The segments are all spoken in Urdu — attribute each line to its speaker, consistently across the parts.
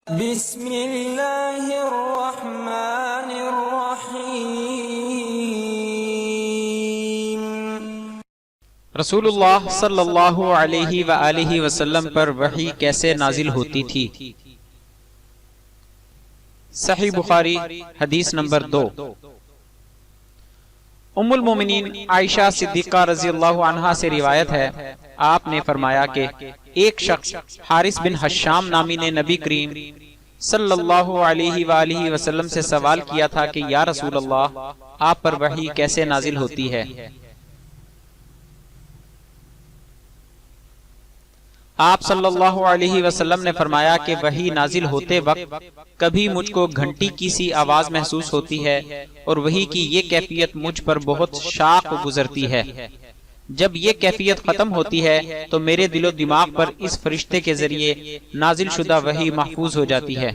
Speaker 1: بسم اللہ الرحمن الرحیم۔
Speaker 2: رسول اللہ صلی اللہ علیہ وآلہ وسلم پر وحی کیسے نازل ہوتی تھی؟ صحیح بخاری حدیث نمبر 2۔ ام المومنین عائشہ صدیقہ رضی اللہ عنہا سے روایت ہے، آپ نے فرمایا کہ ایک شخص حارث بن حشام نامی نے نبی کریم صلی اللہ علیہ وآلہ وسلم سے سوال کیا تھا کہ یا رسول اللہ، آپ پر وحی کیسے نازل ہوتی ہے؟ آپ صلی اللہ علیہ وسلم نے فرمایا کہ وحی نازل ہوتے وقت کبھی مجھ کو گھنٹی کی سی آواز محسوس ہوتی ہے اور وحی کی یہ کیفیت مجھ پر بہت شاق گزرتی ہے۔ جب یہ کیفیت ختم ہوتی ہے تو میرے دل و دماغ پر اس فرشتے کے ذریعے نازل شدہ وحی محفوظ ہو جاتی ہے،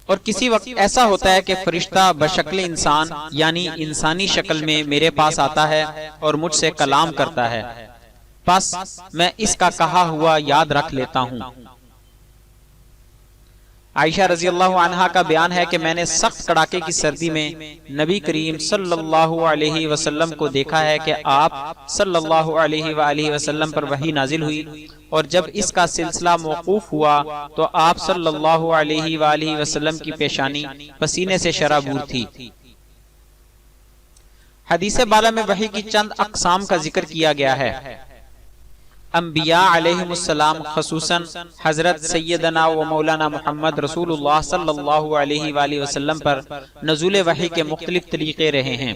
Speaker 2: اور کسی وقت ایسا ہوتا ہے کہ فرشتہ بشکل انسان یعنی انسانی شکل میں میرے پاس آتا ہے اور مجھ سے کلام کرتا ہے، بس میں اس کا کہا ہوا یاد رکھ لیتا ہوں۔ عائشہ رضی اللہ عنہا کا بیان ہے کہ میں نے سخت کڑاکے کی سردی میں نبی کریم صلی اللہ علیہ وسلم کو دیکھا ہے کہ آپ صلی اللہ علیہ وآلہ وسلم پر وحی نازل ہوئی، اور جب اس کا سلسلہ موقوف ہوا تو آپ صلی اللہ علیہ وآلہ وسلم کی پیشانی پسینے سے شرابور تھی۔ حدیث بالا میں وحی کی چند اقسام کا ذکر کیا گیا ہے۔ انبیاء علیہم السلام خصوصاً حضرت سیدنا و مولانا محمد رسول اللہ صلی اللہ علیہ وآلہ وسلم پر نزول وحی کے مختلف طریقے رہے ہیں۔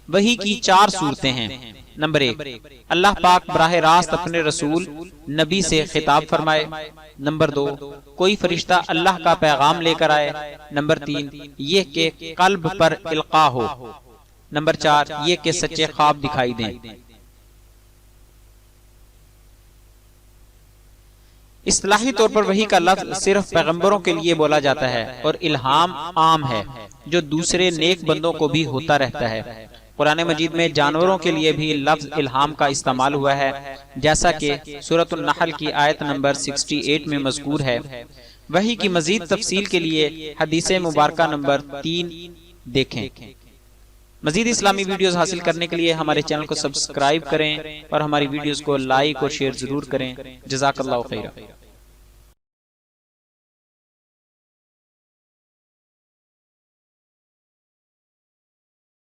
Speaker 2: وحی کی 4 صورتیں ہیں۔ نمبر 1، اللہ پاک براہ راست اپنے رسول نبی سے خطاب فرمائے۔ نمبر 2، کوئی فرشتہ اللہ کا پیغام لے کر آئے۔ نمبر 3، یہ کہ قلب پر القاء ہو۔ نمبر 4، یہ کہ سچے خواب دکھائی دیں۔ اصطلاحی طور پر وحی کا لفظ صرف پیغمبروں کے لیے بولا جاتا ہے، اور الہام عام ہے جو دوسرے نیک بندوں کو بھی ہوتا رہتا ہے۔ قرآن مجید میں جانوروں کے لیے بھی لفظ الہام کا استعمال ہوا ہے، جیسا کہ سورۃ النحل کی آیت نمبر 68 میں مذکور ہے۔ وحی کی مزید تفصیل کے لیے حدیث مبارکہ نمبر 3 دیکھیں۔ مزید اسلامی ویڈیوز حاصل کرنے کے لیے ہمارے چینل کو سبسکرائب کریں اور ہماری ویڈیوز کو لائک اور شیئر ضرور کریں۔ جزاک اللہ خیرہ۔